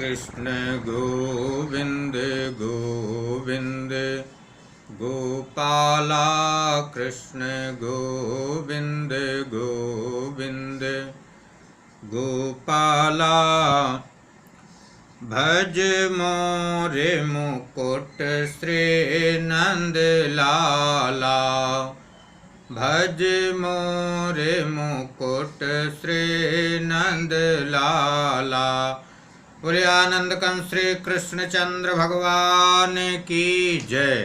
कृष्ण गोविंद गोविंद गोपाला कृष्ण गोविंद गोविंद गोपाला भज मोरे मुकुट श्री नंद लाला भज मोरे मुकुट श्री नंद लाला। बोले आनंद कंस श्री कृष्ण चंद्र भगवान की जय।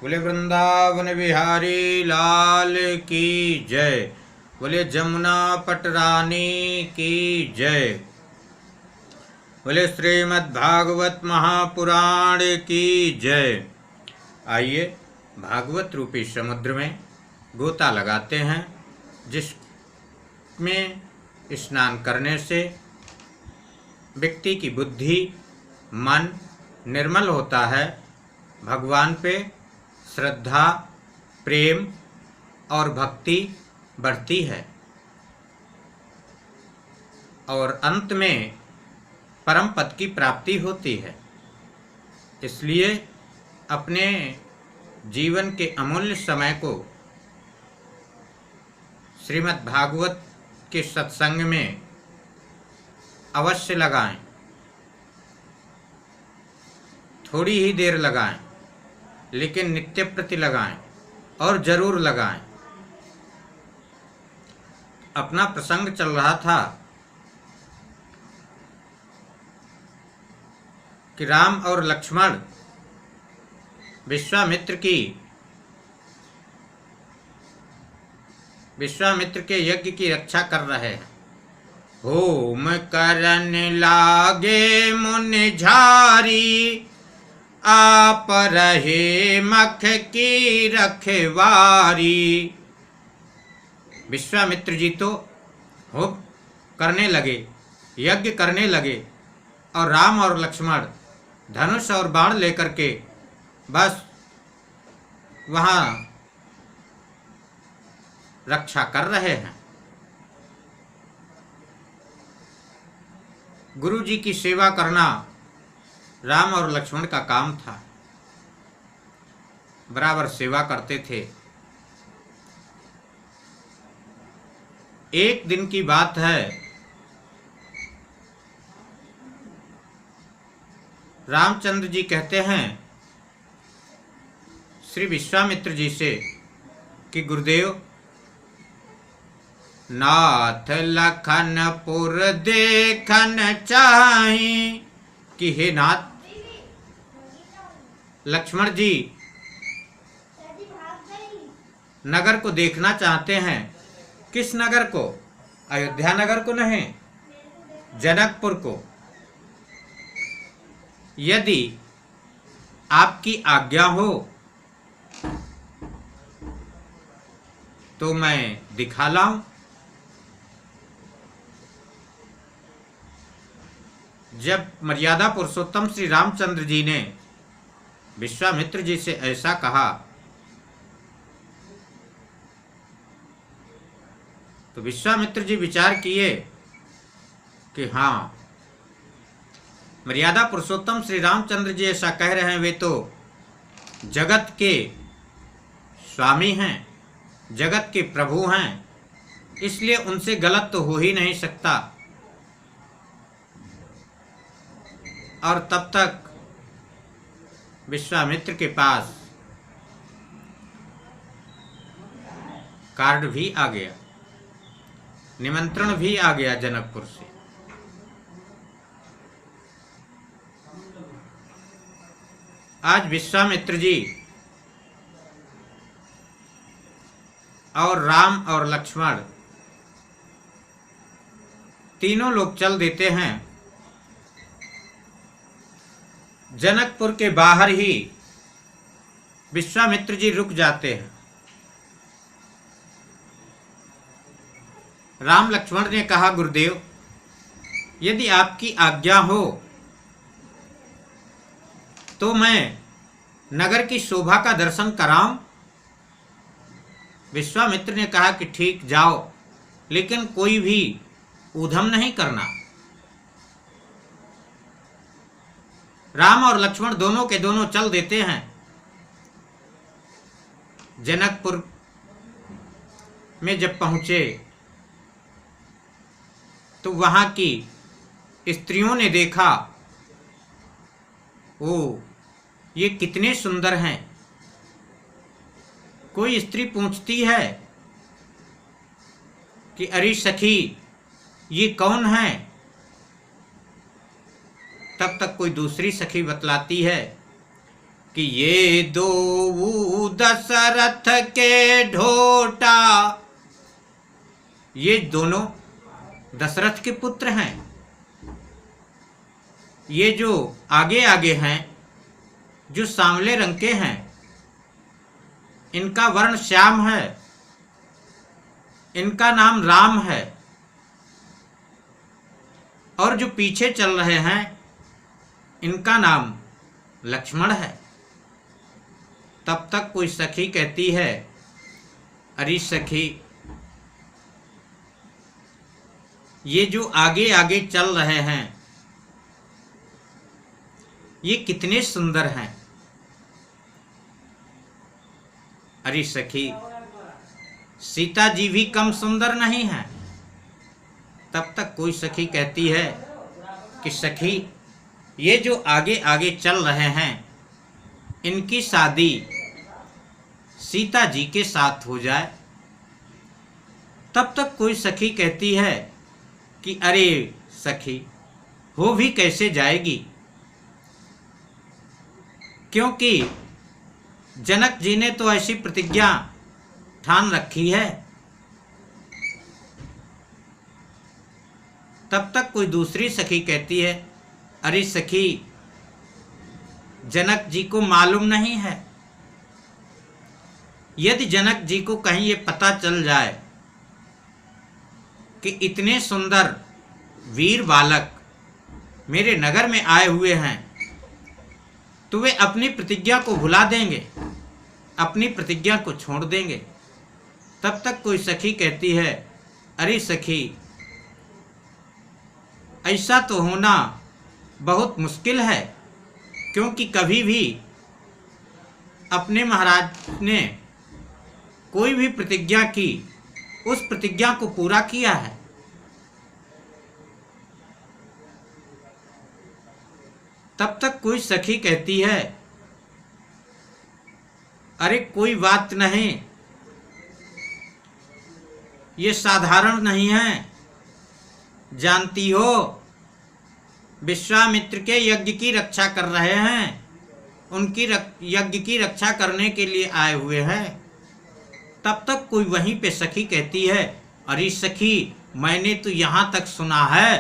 बोले वृंदावन बिहारी लाल की जय। बोले जमुना पट रानी की जय। बोले श्रीमद् भागवत महापुराण की जय। आइए भागवत रूपी समुद्र में गोता लगाते हैं, जिसमें स्नान करने से व्यक्ति की बुद्धि मन निर्मल होता है, भगवान पे श्रद्धा प्रेम और भक्ति बढ़ती है और अंत में परम पद की प्राप्ति होती है। इसलिए अपने जीवन के अमूल्य समय को श्रीमद् भागवत के सत्संग में अवश्य लगाएं। थोड़ी ही देर लगाएं, लेकिन नित्य प्रति लगाएं और जरूर लगाएं। अपना प्रसंग चल रहा था कि राम और लक्ष्मण विश्वामित्र के यज्ञ की रक्षा कर रहे हैं। होम करन लागे मुनि झारी, आप रहे मख की रखवारी। विश्वामित्र जी तो होम करने लगे, यज्ञ करने लगे, और राम और लक्ष्मण धनुष और बाण लेकर के बस वहाँ रक्षा कर रहे हैं। गुरु जी की सेवा करना राम और लक्ष्मण का काम था, बराबर सेवा करते थे। एक दिन की बात है, रामचंद्र जी कहते हैं श्री विश्वामित्र जी से कि गुरुदेव, नाथ लखनपुर देखन चाहि। कि हे नाथ, लक्ष्मण जी नगर को देखना चाहते हैं। किस नगर को? अयोध्या नगर को नहीं, जनकपुर को। यदि आपकी आज्ञा हो तो मैं दिखा लाऊं। जब मर्यादा पुरुषोत्तम श्री रामचंद्र जी ने विश्वामित्र जी से ऐसा कहा तो विश्वामित्र जी विचार किए कि हाँ, मर्यादा पुरुषोत्तम श्री रामचंद्र जी ऐसा कह रहे हैं, वे तो जगत के स्वामी हैं, जगत के प्रभु हैं, इसलिए उनसे गलत तो हो ही नहीं सकता। और तब तक विश्वामित्र के पास कार्ड भी आ गया, निमंत्रण भी आ गया जनकपुर से। आज विश्वामित्र जी और राम और लक्ष्मण तीनों लोग चल देते हैं। जनकपुर के बाहर ही विश्वामित्र जी रुक जाते हैं। राम लक्ष्मण ने कहा, गुरुदेव, यदि आपकी आज्ञा हो तो मैं नगर की शोभा का दर्शन कराऊं। विश्वामित्र ने कहा कि ठीक, जाओ, लेकिन कोई भी ऊधम नहीं करना। राम और लक्ष्मण दोनों के दोनों चल देते हैं। जनकपुर में जब पहुँचे तो वहाँ की स्त्रियों ने देखा, ओ ये कितने सुंदर हैं। कोई स्त्री पूछती है कि अरे सखी ये कौन है। तब तक कोई दूसरी सखी बतलाती है कि ये दो दशरथ के ढोटा, ये दोनों दशरथ के पुत्र हैं। ये जो आगे आगे हैं, जो सांवले रंग के हैं, इनका वर्ण श्याम है, इनका नाम राम है, और जो पीछे चल रहे हैं इनका नाम लक्ष्मण है। तब तक कोई सखी कहती है, अरे सखी ये जो आगे आगे चल रहे हैं ये कितने सुंदर हैं। अरे सखी सीता जी भी कम सुंदर नहीं हैं। तब तक कोई सखी कहती है कि सखी ये जो आगे आगे चल रहे हैं इनकी शादी सीता जी के साथ हो जाए। तब तक कोई सखी कहती है कि अरे सखी हो भी कैसे जाएगी, क्योंकि जनक जी ने तो ऐसी प्रतिज्ञा ठान रखी है। तब तक कोई दूसरी सखी कहती है, अरे सखी जनक जी को मालूम नहीं है। यदि जनक जी को कहीं ये पता चल जाए कि इतने सुंदर वीर बालक मेरे नगर में आए हुए हैं तो वे अपनी प्रतिज्ञा को भुला देंगे, अपनी प्रतिज्ञा को छोड़ देंगे। तब तक कोई सखी कहती है, अरे सखी ऐसा तो होना बहुत मुश्किल है, क्योंकि कभी भी अपने महाराज ने कोई भी प्रतिज्ञा की उस प्रतिज्ञा को पूरा किया है। तब तक कोई सखी कहती है, अरे कोई बात नहीं, ये साधारण नहीं है। जानती हो विश्वामित्र के यज्ञ की रक्षा कर रहे हैं, उनकी यज्ञ की रक्षा करने के लिए आए हुए हैं। तब तक कोई वहीं पे सखी कहती है, अरे सखी मैंने तो यहाँ तक सुना है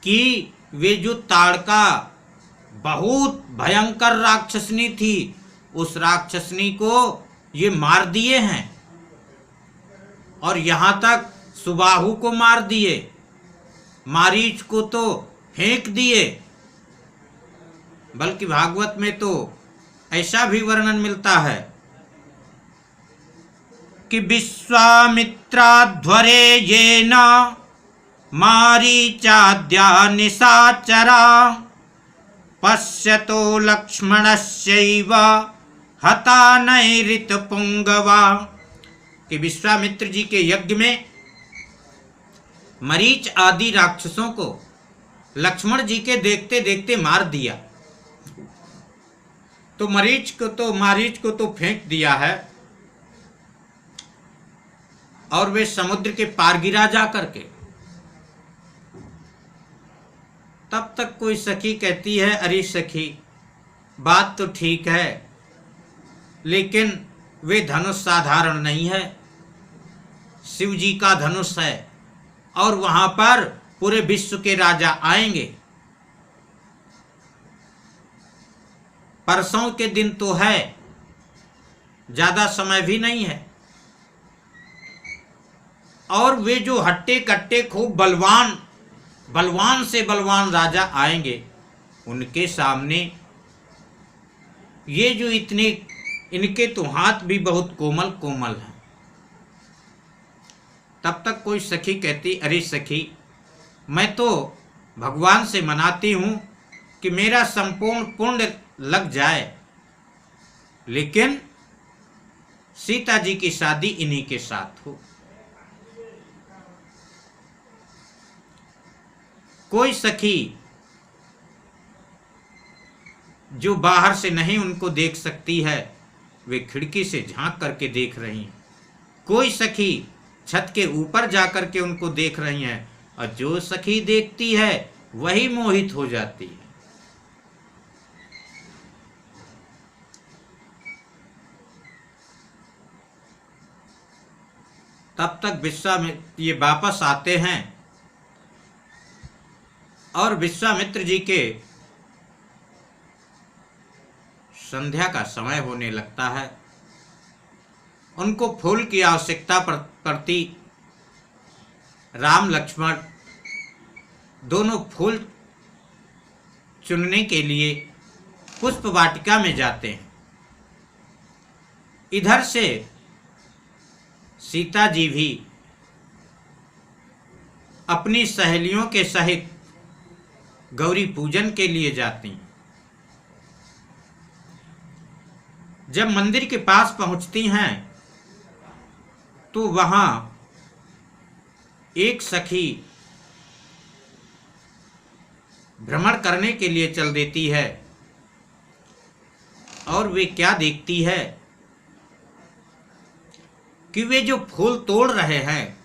कि वे जो ताड़का बहुत भयंकर राक्षसनी थी, उस राक्षसनी को ये मार दिए हैं, और यहाँ तक सुबाहु को मार दिए, मारीच को तो फेंक दिए। बल्कि भागवत में तो ऐसा भी वर्णन मिलता है कि विश्वामित्राध्वरे येन मारीचाद्या निशाचरा पश्यतो लक्ष्मणस्यैव हता नैरितपुंगवा। कि विश्वामित्र जी के यज्ञ में मरीच आदि राक्षसों को लक्ष्मण जी के देखते देखते मार दिया। तो मारीच को तो फेंक दिया है, और वे समुद्र के पार गिरा जा करके। तब तक कोई सखी कहती है, अरे सखी बात तो ठीक है, लेकिन वे धनुष साधारण नहीं है, शिव जी का धनुष है, और वहां पर पूरे विश्व के राजा आएंगे। परसों के दिन तो है, ज्यादा समय भी नहीं है, और वे जो हट्टे कट्टे खूब बलवान से बलवान राजा आएंगे, उनके सामने ये जो इनके तो हाथ भी बहुत कोमल कोमल हैं। तब तक कोई सखी कहती, अरे सखी मैं तो भगवान से मनाती हूँ कि मेरा संपूर्ण पुण्य लग जाए, लेकिन सीता जी की शादी इन्हीं के साथ हो। कोई सखी जो बाहर से नहीं उनको देख सकती है, वे खिड़की से झांक करके देख रही हैं। कोई सखी छत के ऊपर जाकर के उनको देख रही हैं, और जो सखी देखती है वही मोहित हो जाती है। तब तक विश्वामित्र ये वापस आते हैं और विश्वामित्र जी के संध्या का समय होने लगता है। उनको फूल की आवश्यकता पड़ती। राम लक्ष्मण दोनों फूल चुनने के लिए पुष्प वाटिका में जाते हैं। इधर से सीता जी भी अपनी सहेलियों के सहित गौरी पूजन के लिए जाती हैं। जब मंदिर के पास पहुंचती हैं तो वहां एक सखी भ्रमण करने के लिए चल देती है, और वे क्या देखती है कि वे जो फूल तोड़ रहे हैं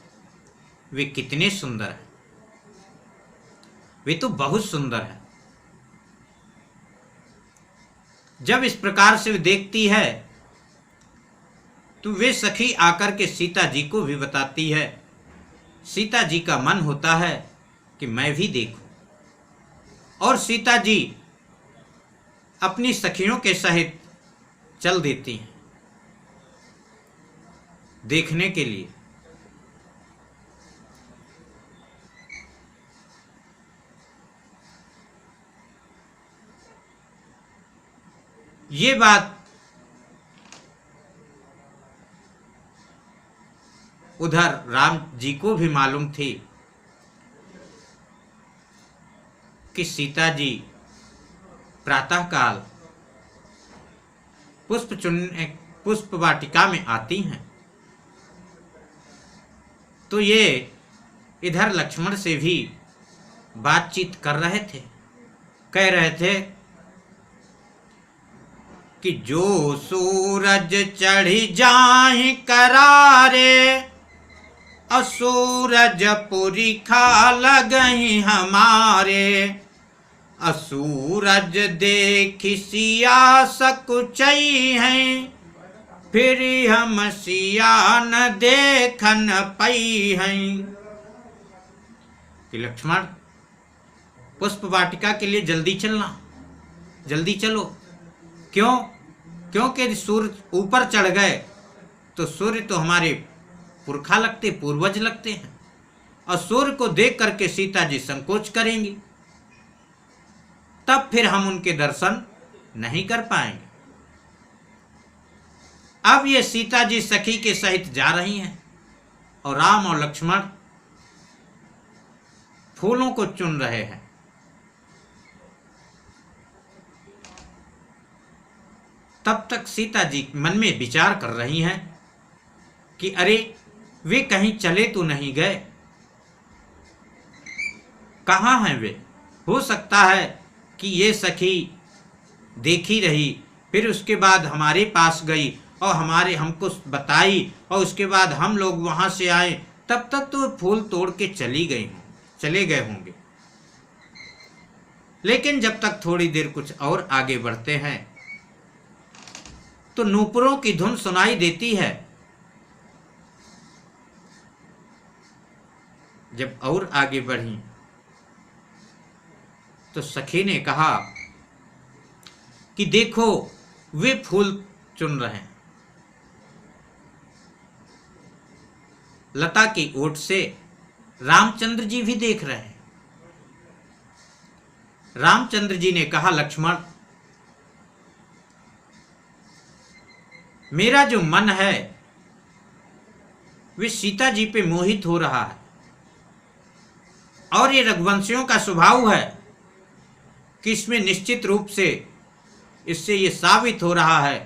वे कितने सुंदर हैं। वे तो बहुत सुंदर हैं। जब इस प्रकार से वे देखती है तो वे सखी आकर के सीता जी को भी बताती है। सीता जी का मन होता है कि मैं भी देखूं, और सीता जी अपनी सखियों के सहित चल देती हैं देखने के लिए। ये बात उधर राम जी को भी मालूम थी कि सीता जी प्रातःकाल पुष्प वाटिका में आती हैं। तो ये इधर लक्ष्मण से भी बातचीत कर रहे थे। कह रहे थे कि जो सूरज चढ़ी जाहि करारे, असूरज पुरी खा लगहि हमारे। असूरज देखि सिया सकुचई हैं, फिर हम सिया न देखन पई हैं। कि लक्ष्मण पुष्प वाटिका के लिए जल्दी चलना, जल्दी चलो। क्यों? क्योंकि सूर्य ऊपर चढ़ गए तो सूर्य तो हमारे पुरखा लगते, पूर्वज लगते हैं, और सूर्य को देख करके सीता जी संकोच करेंगी, तब फिर हम उनके दर्शन नहीं कर पाएंगे। अब ये सीता जी सखी के सहित जा रही हैं और राम और लक्ष्मण फूलों को चुन रहे हैं। तब तक सीता जी मन में विचार कर रही हैं कि अरे वे कहीं चले तो नहीं गए, कहाँ हैं वे? हो सकता है कि ये सखी देखी रही, फिर उसके बाद हमारे पास गई और हमको बताई, और उसके बाद हम लोग वहां से आए, तब तक तो फूल तोड़ के चले गए होंगे। लेकिन जब तक थोड़ी देर कुछ और आगे बढ़ते हैं तो नूपुरों की धुन सुनाई देती है। जब और आगे बढ़ी तो सखी ने कहा कि देखो वे फूल चुन रहे हैं। लता की ओट से रामचंद्र जी भी देख रहे हैं। रामचंद्र जी ने कहा, लक्ष्मण मेरा जो मन है वे सीता जी पे मोहित हो रहा है, और ये रघुवंशियों का स्वभाव है कि इसमें निश्चित रूप से इससे ये साबित हो रहा है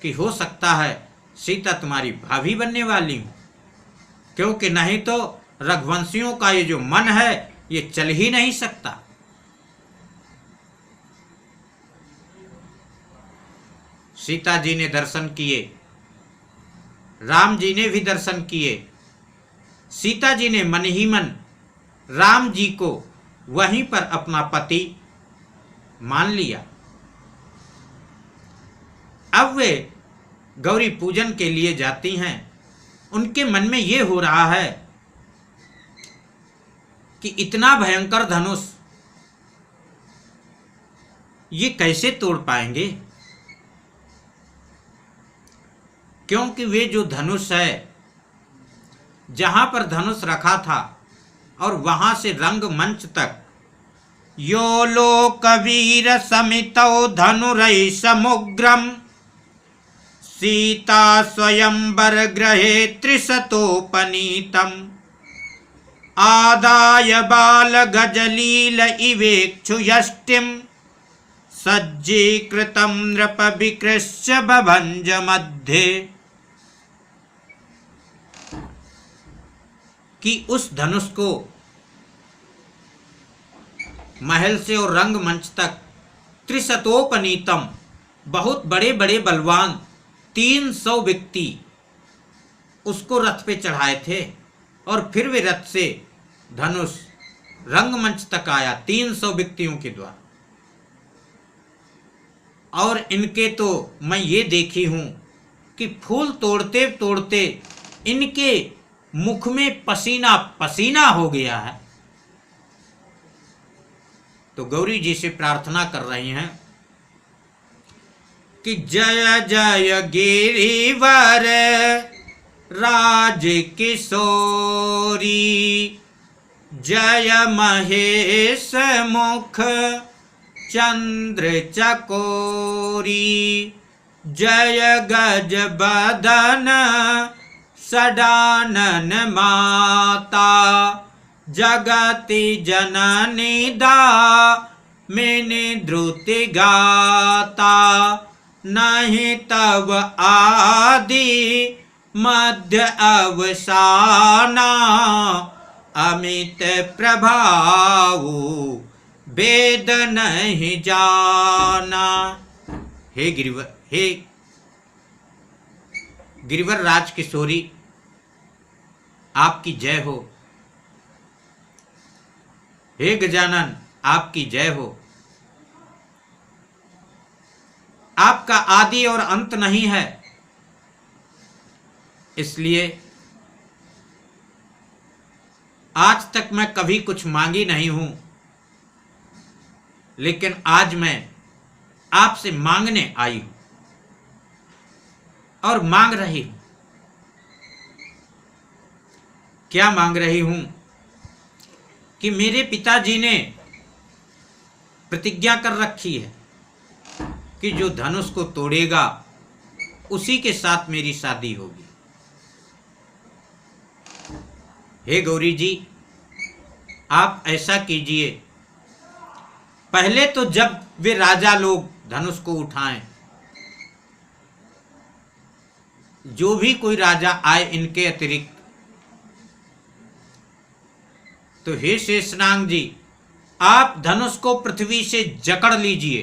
कि हो सकता है सीता तुम्हारी भाभी बनने वाली हूँ, क्योंकि नहीं तो रघुवंशियों का ये जो मन है ये चल ही नहीं सकता। सीता जी ने दर्शन किए, राम जी ने भी दर्शन किए। सीता जी ने मन ही मन राम जी को वहीं पर अपना पति मान लिया। अब वे गौरी पूजन के लिए जाती हैं। उनके मन में ये हो रहा है कि इतना भयंकर धनुष ये कैसे तोड़ पाएंगे, क्योंकि वे जो धनुष है, जहां पर धनुष रखा था और वहां से रंग मंच तक, यो लोक वीर समितौ धनुरै समुग्रम सीता स्वयंवर ग्रहे त्रिशतोपनीतम आदाय बाल गजलील इवेक्षु यष्टिम सज्जीकृतं नृप विकृष्य बभंज मध्य। कि उस धनुष को महल से और रंगमंच तक त्रिशतोपनीतम, बहुत बड़े बड़े बलवान 300 व्यक्ति उसको रथ पे चढ़ाए थे, और फिर वे रथ से धनुष रंगमंच तक आया 300 व्यक्तियों के द्वारा। और इनके तो मैं ये देखी हूं कि फूल तोड़ते तोड़ते इनके मुख में पसीना पसीना हो गया है। तो गौरी जी से प्रार्थना कर रही हैं कि जय जय गिरिवर राज किशोरी, जय महेश मुख चंद्र चकोरी, जय गज बदन सडानन माता, जगति जननी दामिनी द्रुति गाता, नहीं तब आदि मध्य अवसाना, अमित प्रभाव वेद नहीं जाना। हे गिरिवर राज किशोरी, आपकी जय हो। हे गजानन, आपकी जय हो। आपका आदि और अंत नहीं है, इसलिए आज तक मैं कभी कुछ मांगी नहीं हूं, लेकिन आज मैं आपसे मांगने आई हूं और मांग रही हूं। क्या मांग रही हूं? कि मेरे पिताजी ने प्रतिज्ञा कर रखी है कि जो धनुष को तोड़ेगा उसी के साथ मेरी शादी होगी। हे गौरी जी, आप ऐसा कीजिए, पहले तो जब वे राजा लोग धनुष को उठाएं, जो भी कोई राजा आए इनके अतिरिक्त, तो हे शेषनाग जी, आप धनुष को पृथ्वी से जकड़ लीजिए,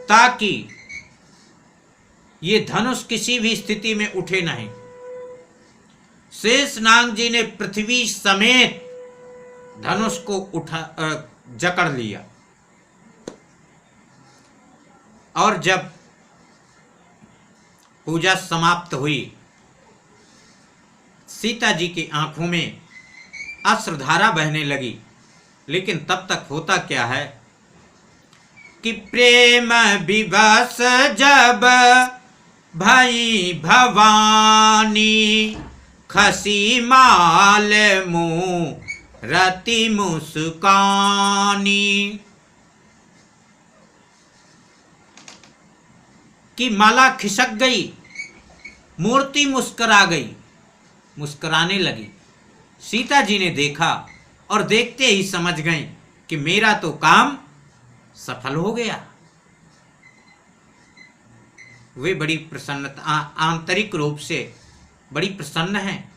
ताकि ये धनुष किसी भी स्थिति में उठे नहीं। शेषनाग जी ने पृथ्वी समेत धनुष को जकड़ लिया, और जब पूजा समाप्त हुई, सीता जी की आंखों में अश्रुधारा बहने लगी। लेकिन तब तक होता क्या है कि प्रेम विवश जब भई भवानी, खसी माल मुँह रति मुस्कानी। कि माला खिसक गई, मूर्ति मुस्करा गई, मुस्कराने लगी। सीता जी ने देखा और देखते ही समझ गई कि मेरा तो काम सफल हो गया। वे बड़ी प्रसन्नता, आंतरिक रूप से बड़ी प्रसन्न हैं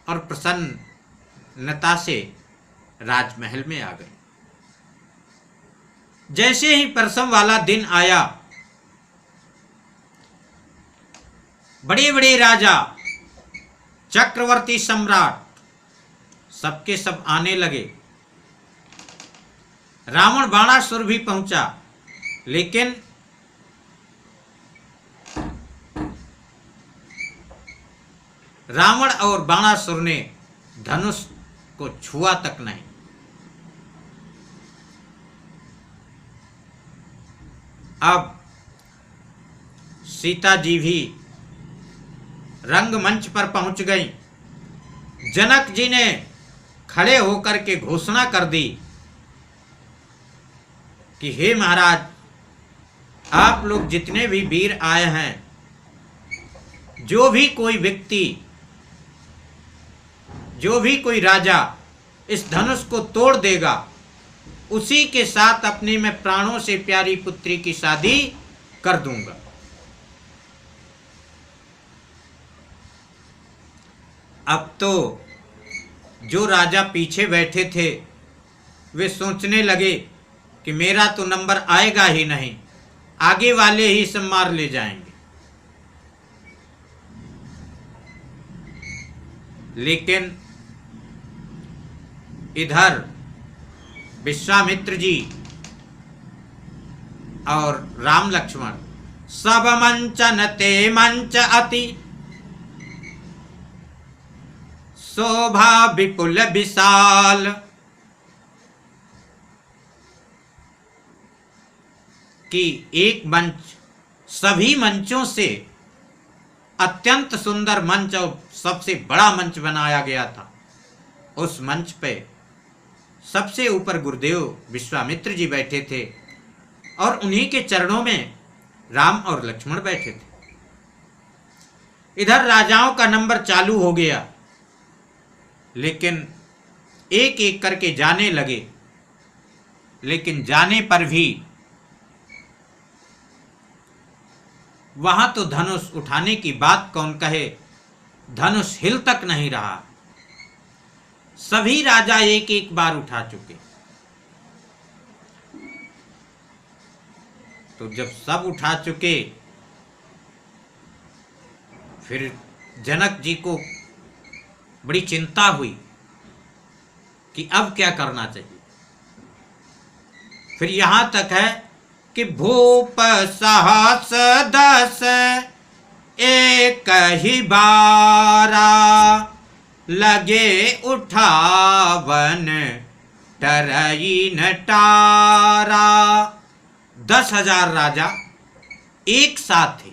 और प्रसन्नता से राजमहल में आ गए। जैसे ही परसों वाला दिन आया, बड़े बड़े राजा, चक्रवर्ती सम्राट सबके सब आने लगे। रावण बाणासुर भी पहुंचा, लेकिन रावण और बाणासुर ने धनुष को छुआ तक नहीं। अब सीता जी भी रंगमंच पर पहुंच गई। जनक जी ने खड़े होकर के घोषणा कर दी कि हे महाराज, आप लोग जितने भी वीर आए हैं, जो भी कोई व्यक्ति, जो भी कोई राजा इस धनुष को तोड़ देगा, उसी के साथ अपनी मैं प्राणों से प्यारी पुत्री की शादी कर दूंगा। अब तो जो राजा पीछे बैठे थे वे सोचने लगे कि मेरा तो नंबर आएगा ही नहीं, आगे वाले ही सब मार ले जाएंगे। लेकिन इधर विश्वामित्र जी और राम लक्ष्मण सब मंचन ते मंच अति, शोभा विपुल विशाल। कि एक मंच सभी मंचों से अत्यंत सुंदर मंच और सबसे बड़ा मंच बनाया गया था। उस मंच पे सबसे ऊपर गुरुदेव विश्वामित्र जी बैठे थे और उन्हीं के चरणों में राम और लक्ष्मण बैठे थे। इधर राजाओं का नंबर चालू हो गया, लेकिन एक एक करके जाने लगे। लेकिन जाने पर भी वहां तो धनुष उठाने की बात कौन कहे, धनुष हिल तक नहीं रहा। सभी राजा एक एक बार उठा चुके। तो जब सब उठा चुके, फिर जनक जी को बड़ी चिंता हुई कि अब क्या करना चाहिए। फिर यहां तक है कि भूप सहस 10 एक ही बारा, लगे उठावन टरई न टारा। 10,000 राजा एक साथ थे,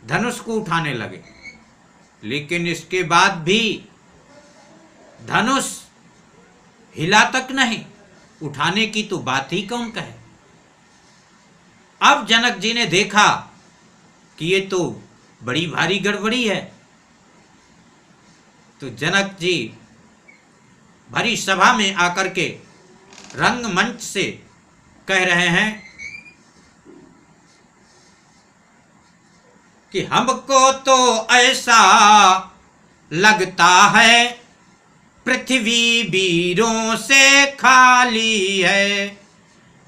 धनुष को उठाने लगे। लेकिन इसके बाद भी धनुष हिला तक नहीं, उठाने की तो बात ही कौन कहे। अब जनक जी ने देखा कि ये तो बड़ी भारी गड़बड़ी है। तो जनक जी भरी सभा में आकर के रंगमंच से कह रहे हैं कि हमको तो ऐसा लगता है पृथ्वी वीरों से खाली है,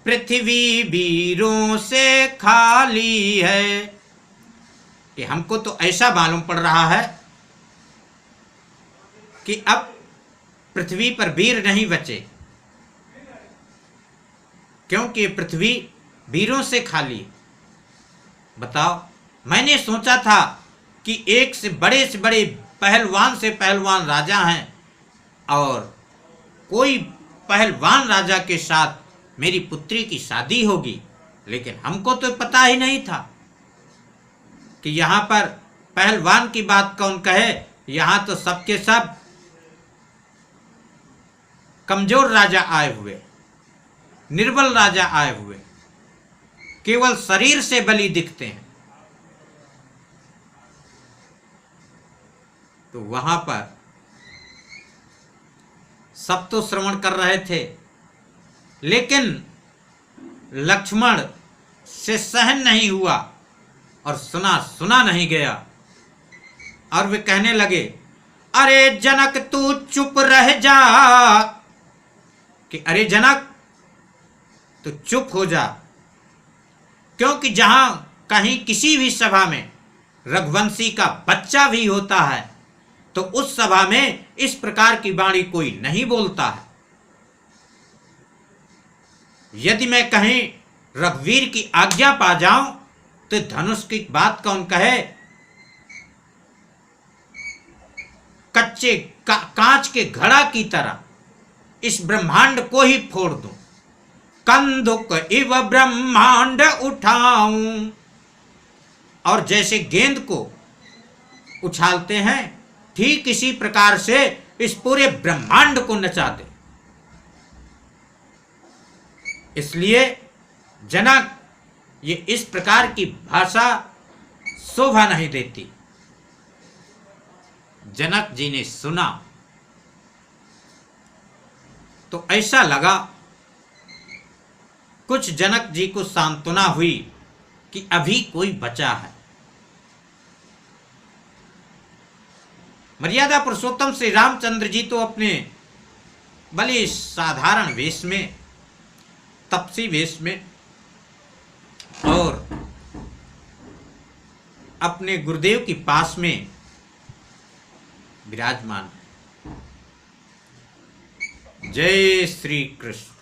पृथ्वी वीरों से खाली है। कि हमको तो ऐसा मालूम पड़ रहा है कि अब पृथ्वी पर वीर नहीं बचे, क्योंकि पृथ्वी वीरों से खाली। बताओ, मैंने सोचा था कि एक से बड़े पहलवान से पहलवान राजा हैं और कोई पहलवान राजा के साथ मेरी पुत्री की शादी होगी, लेकिन हमको तो पता ही नहीं था कि यहाँ पर पहलवान की बात कौन कहे। यहाँ तो सबके सब कमजोर राजा आए हुए, निर्बल राजा आए हुए, केवल शरीर से बली दिखते हैं। तो वहां पर सब तो श्रवण कर रहे थे, लेकिन लक्ष्मण से सहन नहीं हुआ और सुना नहीं गया। और वे कहने लगे, अरे जनक तू चुप रह जा, कि अरे जनक तू चुप हो जा, क्योंकि जहां कहीं किसी भी सभा में रघुवंशी का बच्चा भी होता है तो उस सभा में इस प्रकार की वाणी कोई नहीं बोलता है। यदि मैं कहीं रघुवीर की आज्ञा पा जाऊं तो धनुष की बात कौन कहे, कच्चे कांच के घड़ा की तरह इस ब्रह्मांड को ही फोड़ दूं, कंदुक इव ब्रह्मांड उठाऊं। और जैसे गेंद को उछालते हैं ठीक इसी प्रकार से इस पूरे ब्रह्मांड को नचा दे। इसलिए जनक, ये इस प्रकार की भाषा शोभा नहीं देती। जनक जी ने सुना तो ऐसा लगा कुछ जनक जी को सांत्वना हुई कि अभी कोई बचा है। मर्यादा पुरुषोत्तम श्री रामचंद्र जी तो अपने भले साधारण वेश में, तपसी वेश में और अपने गुरुदेव के पास में विराजमान है। जय श्री कृष्ण।